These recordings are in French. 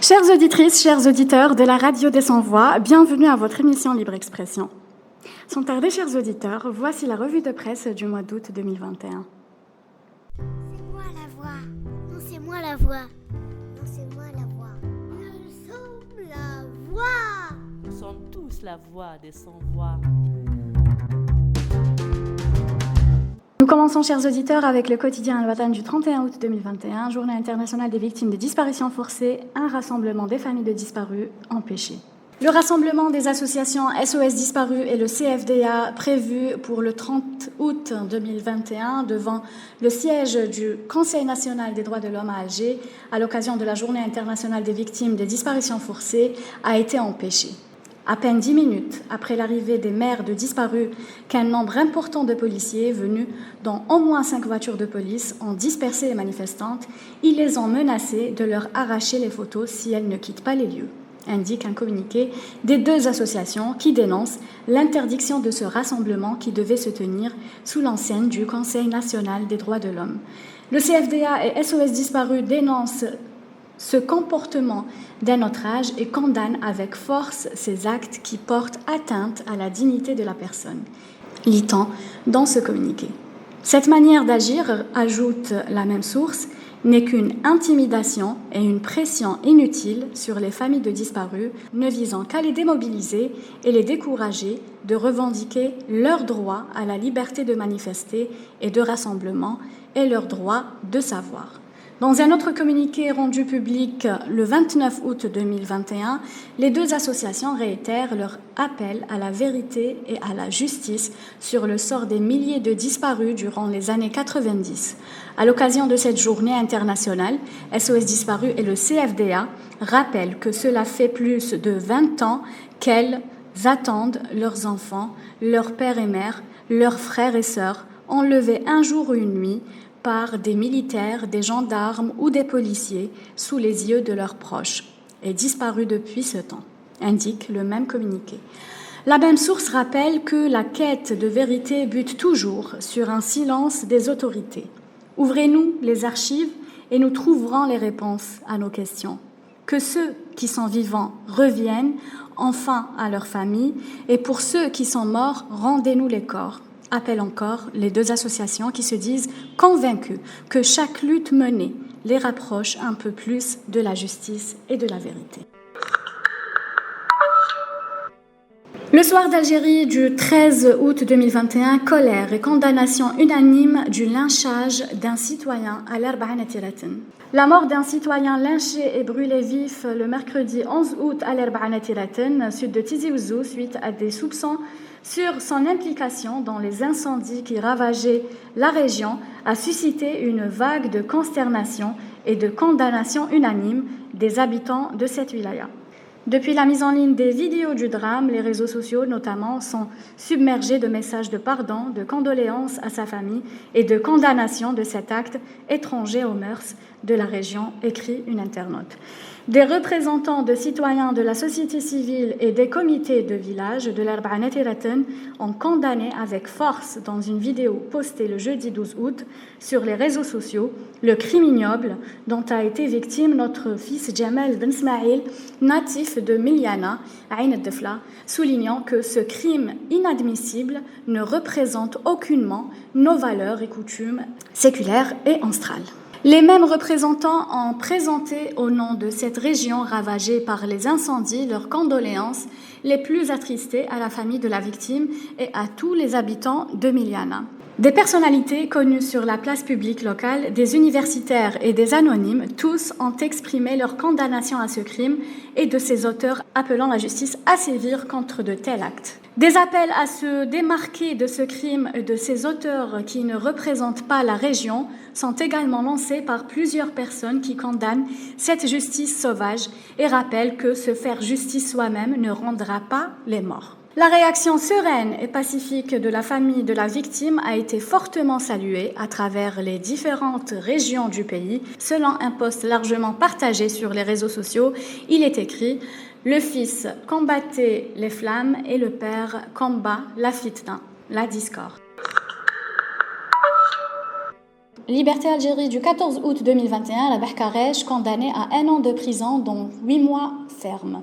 Chères auditrices, chers auditeurs de la radio des Sans-Voix, bienvenue à votre émission Libre Expression. Sans tarder, chers auditeurs, voici la revue de presse du mois d'août 2021. C'est moi la voix. Non, c'est moi la voix. Non, c'est moi la voix. Nous sommes la voix. Nous sommes tous la voix des sans-voix. Nous commençons, chers auditeurs, avec le quotidien Al-Watan du 31 août 2021, Journée internationale des victimes de disparitions forcées, un rassemblement des familles de disparus empêché. Le rassemblement des associations SOS Disparus et le CFDA prévu pour le 30 août 2021 devant le siège du Conseil national des droits de l'homme à Alger à l'occasion de la Journée internationale des victimes des disparitions forcées a été empêché. À peine 10 minutes après l'arrivée des mères de disparus, qu'un nombre important de policiers venus dans au moins 5 voitures de police ont dispersé les manifestantes, ils les ont menacées de leur arracher les photos si elles ne quittent pas les lieux, indique un communiqué des deux associations qui dénoncent l'interdiction de ce rassemblement qui devait se tenir sous l'enseigne du Conseil national des droits de l'homme. Le CFDA et SOS Disparus dénoncent ce comportement d'un autre âge et condamne avec force ces actes qui portent atteinte à la dignité de la personne, lit-on dans ce communiqué. Cette manière d'agir, ajoute la même source, n'est qu'une intimidation et une pression inutile sur les familles de disparus, ne visant qu'à les démobiliser et les décourager de revendiquer leur droit à la liberté de manifester et de rassemblement et leur droit de savoir. Dans un autre communiqué rendu public le 29 août 2021, les deux associations réitèrent leur appel à la vérité et à la justice sur le sort des milliers de disparus durant les années 90. À l'occasion de cette journée internationale, SOS Disparus et le CFDA rappellent que cela fait plus de 20 ans qu'elles attendent leurs enfants, leurs pères et mères, leurs frères et sœurs, enlevés un jour ou une nuit, par des militaires, des gendarmes ou des policiers sous les yeux de leurs proches et disparus depuis ce temps, indique le même communiqué. La même source rappelle que la quête de vérité bute toujours sur un silence des autorités. Ouvrez-nous les archives et nous trouverons les réponses à nos questions. Que ceux qui sont vivants reviennent enfin à leur famille et pour ceux qui sont morts, rendez-nous les corps. Appellent encore les deux associations qui se disent convaincues que chaque lutte menée les rapproche un peu plus de la justice et de la vérité. Le soir d'Algérie du 13 août 2021, colère et condamnation unanime du lynchage d'un citoyen à l'Arba'ana Tiratan. La mort d'un citoyen lynché et brûlé vif le mercredi 11 août à l'Arba'ana Tiratan, sud de Tizi Ouzou, suite à des soupçons sur son implication dans les incendies qui ravageaient la région, a suscité une vague de consternation et de condamnation unanime des habitants de cette wilaya. Depuis la mise en ligne des vidéos du drame, les réseaux sociaux notamment sont submergés de messages de pardon, de condoléances à sa famille et de condamnation de cet acte étranger aux mœurs de la région, écrit une internaute. Des représentants de citoyens de la société civile et des comités de village de l'Arba'ana Tiratan ont condamné avec force dans une vidéo postée le jeudi 12 août sur les réseaux sociaux le crime ignoble dont a été victime notre fils Jamal Ben Smaïl, natif de Miliana, Ain el-Defla, soulignant que ce crime inadmissible ne représente aucunement nos valeurs et coutumes séculaires et ancestrales. Les mêmes représentants ont présenté au nom de cette région ravagée par les incendies leurs condoléances les plus attristées à la famille de la victime et à tous les habitants de Miliana. Des personnalités connues sur la place publique locale, des universitaires et des anonymes, tous ont exprimé leur condamnation à ce crime et de ses auteurs appelant la justice à sévir contre de tels actes. Des appels à se démarquer de ce crime et de ses auteurs qui ne représentent pas la région sont également lancés par plusieurs personnes qui condamnent cette justice sauvage et rappellent que se faire justice soi-même ne rendra pas les morts. La réaction sereine et pacifique de la famille de la victime a été fortement saluée à travers les différentes régions du pays. Selon un post largement partagé sur les réseaux sociaux, il est écrit « Le fils combattait les flammes et le père combat la fitna, la discorde ». Liberté Algérie du 14 août 2021, Labah Karesh condamné à 1 an de prison, dont 8 mois ferme.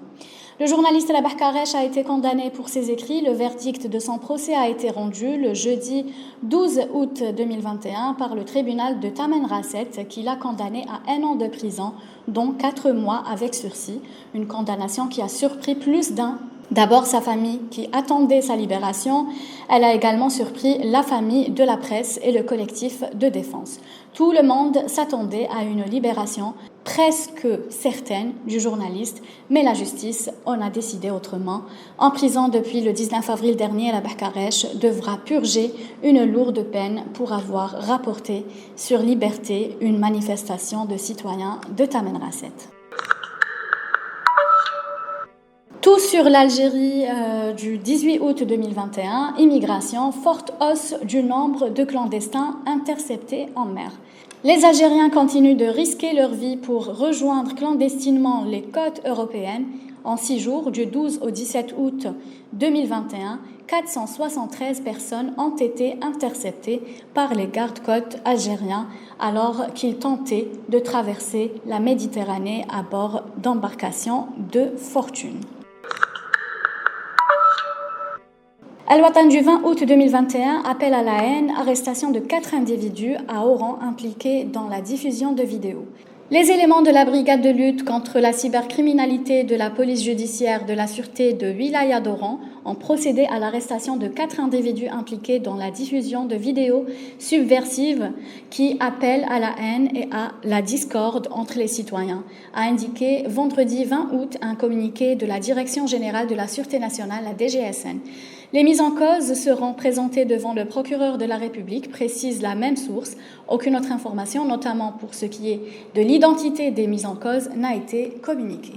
Le journaliste Labah Karesh a été condamné pour ses écrits. Le verdict de son procès a été rendu le jeudi 12 août 2021 par le tribunal de Tamanrasset qui l'a condamné à 1 an de prison, dont 4 mois avec sursis. Une condamnation qui a surpris plus d'un. D'abord sa famille qui attendait sa libération. Elle a également surpris la famille de la presse et le collectif de défense. Tout le monde s'attendait à une libération presque certaine du journaliste, mais la justice en a décidé autrement. En prison depuis le 19 avril dernier, Labah Karesh devra purger une lourde peine pour avoir rapporté sur Liberté une manifestation de citoyens de Tamanrasset. Tout sur l'Algérie du 18 août 2021, immigration, forte hausse du nombre de clandestins interceptés en mer. Les Algériens continuent de risquer leur vie pour rejoindre clandestinement les côtes européennes. En 6 jours, du 12 au 17 août 2021, 473 personnes ont été interceptées par les gardes-côtes algériens alors qu'ils tentaient de traverser la Méditerranée à bord d'embarcations de fortune. Al-Watan du 20 août 2021 appelle à la haine, arrestation de 4 individus à Oran impliqués dans la diffusion de vidéos. Les éléments de la brigade de lutte contre la cybercriminalité de la police judiciaire de la sûreté de Wilaya d'Oran ont procédé à l'arrestation de 4 individus impliqués dans la diffusion de vidéos subversives qui appellent à la haine et à la discorde entre les citoyens, a indiqué vendredi 20 août un communiqué de la Direction générale de la Sûreté nationale, la DGSN. Les mises en cause seront présentées devant le procureur de la République, précise la même source. Aucune autre information, notamment pour ce qui est de l'identité des mises en cause, n'a été communiquée.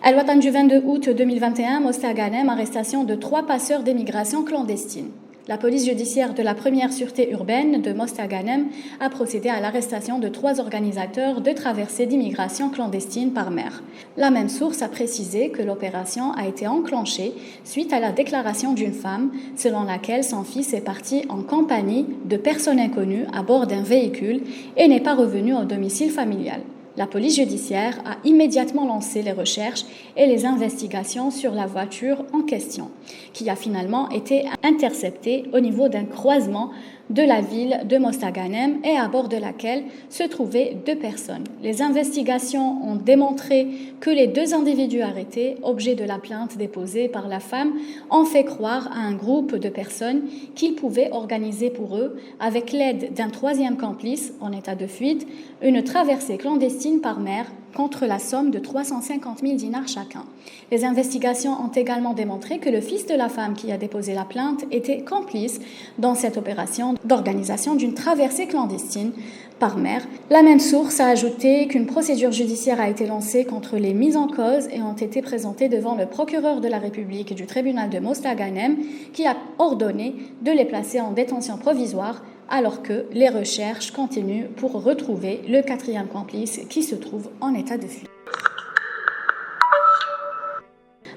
Al-Watan du 22 août 2021, Mostaganem, arrestation de 3 passeurs d'émigration clandestine. La police judiciaire de la première sûreté urbaine de Mostaganem a procédé à l'arrestation de 3 organisateurs de traversées d'immigration clandestine par mer. La même source a précisé que l'opération a été enclenchée suite à la déclaration d'une femme selon laquelle son fils est parti en compagnie de personnes inconnues à bord d'un véhicule et n'est pas revenu au domicile familial. La police judiciaire a immédiatement lancé les recherches et les investigations sur la voiture en question, qui a finalement été interceptée au niveau d'un croisement de la ville de Mostaganem et à bord de laquelle se trouvaient 2 personnes. Les investigations ont démontré que les 2 individus arrêtés, objet de la plainte déposée par la femme, ont fait croire à un groupe de personnes qu'ils pouvaient organiser pour eux, avec l'aide d'un 3e complice en état de fuite, une traversée clandestine par mer contre la somme de 350 000 dinars chacun. Les investigations ont également démontré que le fils de la femme qui a déposé la plainte était complice dans cette opération d'organisation d'une traversée clandestine par mer. La même source a ajouté qu'une procédure judiciaire a été lancée contre les mises en cause et ont été présentées devant le procureur de la République du tribunal de Mostaganem qui a ordonné de les placer en détention provisoire alors que les recherches continuent pour retrouver le 4e complice qui se trouve en état de fuite.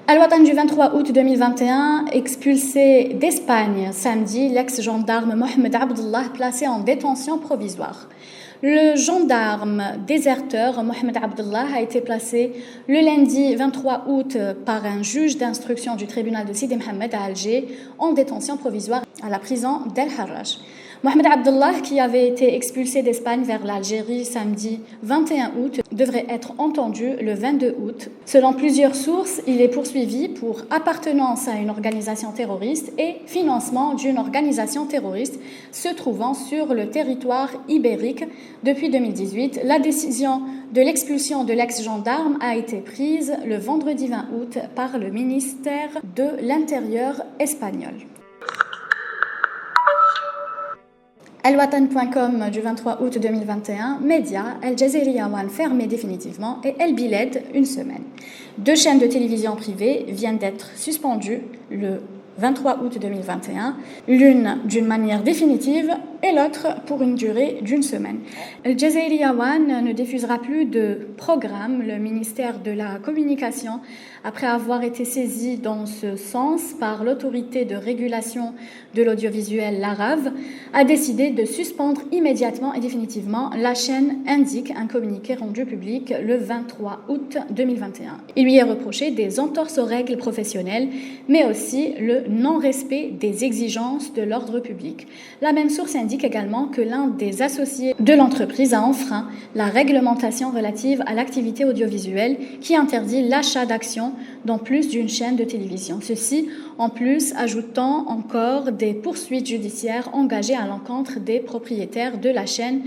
Al-Watan du 23 août 2021, expulsé d'Espagne samedi, l'ex-gendarme Mohamed Abdullah placé en détention provisoire. Le gendarme déserteur Mohamed Abdullah a été placé le lundi 23 août par un juge d'instruction du tribunal de Sidi Mohamed à Alger en détention provisoire à la prison d'El Harrach. Mohamed Abdullah, qui avait été expulsé d'Espagne vers l'Algérie samedi 21 août, devrait être entendu le 22 août. Selon plusieurs sources, il est poursuivi pour appartenance à une organisation terroriste et financement d'une organisation terroriste se trouvant sur le territoire ibérique. Depuis 2018, la décision de l'expulsion de l'ex-gendarme a été prise le vendredi 20 août par le ministère de l'Intérieur espagnol. Al-Watan.com du 23 août 2021, Média, Al Jazeera One fermé définitivement et El Biled une semaine. 2 chaînes de télévision privées viennent d'être suspendues le 23 août 2021, l'une d'une manière définitive, et l'autre pour une durée d'une semaine. Al Jazairiyya One ne diffusera plus de programme. Le ministère de la Communication, après avoir été saisi dans ce sens par l'autorité de régulation de l'audiovisuel, l'ARAV, a décidé de suspendre immédiatement et définitivement la chaîne, indique un communiqué rendu public le 23 août 2021. Il lui est reproché des entorses aux règles professionnelles, mais aussi le non-respect des exigences de l'ordre public. La même source indique également que l'un des associés de l'entreprise a enfreint la réglementation relative à l'activité audiovisuelle qui interdit l'achat d'actions dans plus d'une chaîne de télévision. Ceci, en plus, ajoutant encore des poursuites judiciaires engagées à l'encontre des propriétaires de la chaîne.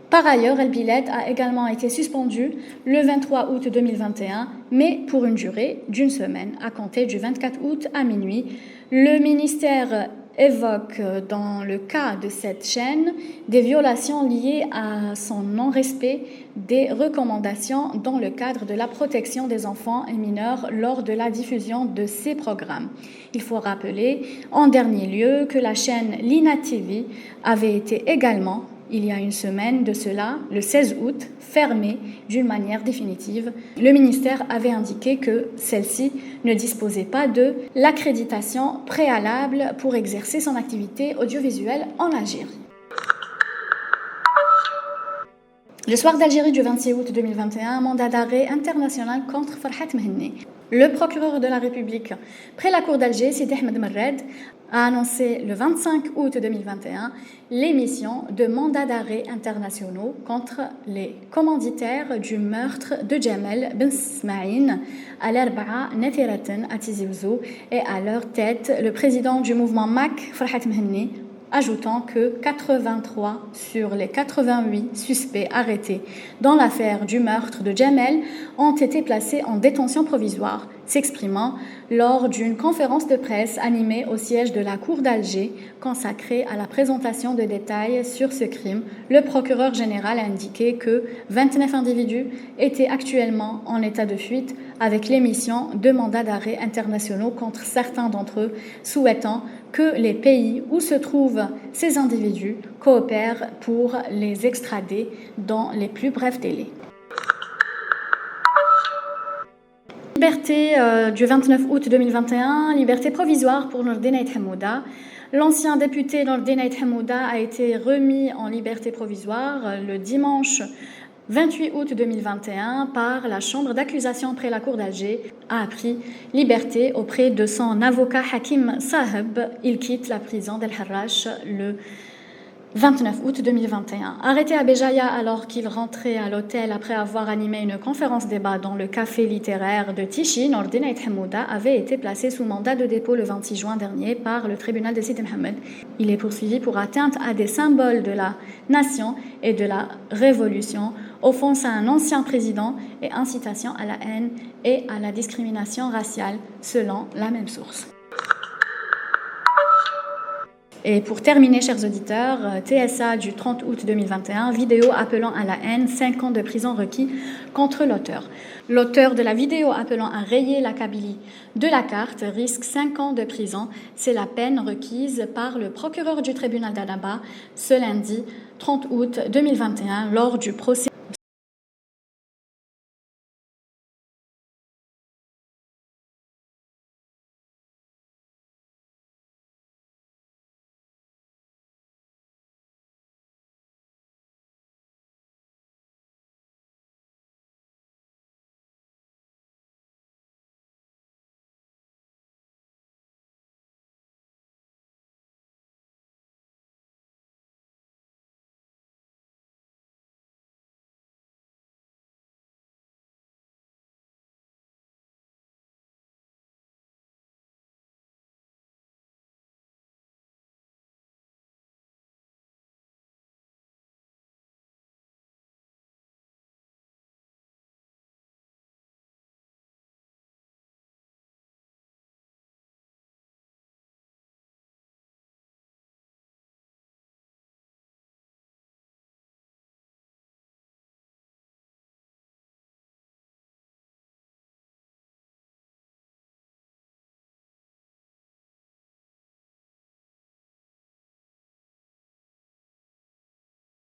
Par ailleurs, El Bilad a également été suspendu le 23 août 2021, mais pour une durée d'une semaine, à compter du 24 août à minuit. Le ministère évoque dans le cas de cette chaîne des violations liées à son non-respect des recommandations dans le cadre de la protection des enfants et mineurs lors de la diffusion de ces programmes. Il faut rappeler en dernier lieu que la chaîne Lina TV avait été également, il y a une semaine de cela, le 16 août, fermée d'une manière définitive. Le ministère avait indiqué que celle-ci ne disposait pas de l'accréditation préalable pour exercer son activité audiovisuelle en Algérie. Le soir d'Algérie du 26 août 2021, mandat d'arrêt international contre Farhat Mehenni. Le procureur de la République près la cour d'Alger, Sidi Ahmed Merred, a annoncé le 25 août 2021 l'émission de mandats d'arrêt internationaux contre les commanditaires du meurtre de Jamel Ben Smaïn à l'Arba'a Netiratan à Tizi Ouzou et à leur tête le président du mouvement MAC, Farhat Mehenni, ajoutant que 83 sur les 88 suspects arrêtés dans l'affaire du meurtre de Jamel ont été placés en détention provisoire, s'exprimant lors d'une conférence de presse animée au siège de la Cour d'Alger consacrée à la présentation de détails sur ce crime. Le procureur général a indiqué que 29 individus étaient actuellement en état de fuite avec l'émission de mandats d'arrêt internationaux contre certains d'entre eux, souhaitant que les pays où se trouvent ces individus coopèrent pour les extrader dans les plus brefs délais. Liberté du 29 août 2021, liberté provisoire pour Nordin Ait Hamouda. L'ancien député Nordin Ait Hamouda a été remis en liberté provisoire le dimanche 28 août 2021 par la chambre d'accusation près la cour d'Alger, a appris liberté auprès de son avocat Hakim Saheb. Il quitte la prison d'El Harrach le 29 août 2021. Arrêté à Béjaïa alors qu'il rentrait à l'hôtel après avoir animé une conférence débat dans le café littéraire de Tichy, Nordin Ait Hamouda avait été placé sous mandat de dépôt le 26 juin dernier par le tribunal de Sidi Mohamed. Il est poursuivi pour atteinte à des symboles de la nation et de la révolution, offense à un ancien président et incitation à la haine et à la discrimination raciale, selon la même source. Et pour terminer, chers auditeurs, TSA du 30 août 2021, vidéo appelant à la haine, 5 ans de prison requis contre l'auteur. L'auteur de la vidéo appelant à rayer la Kabylie de la carte risque 5 ans de prison. C'est la peine requise par le procureur du tribunal d'Annaba ce lundi 30 août 2021 lors du procès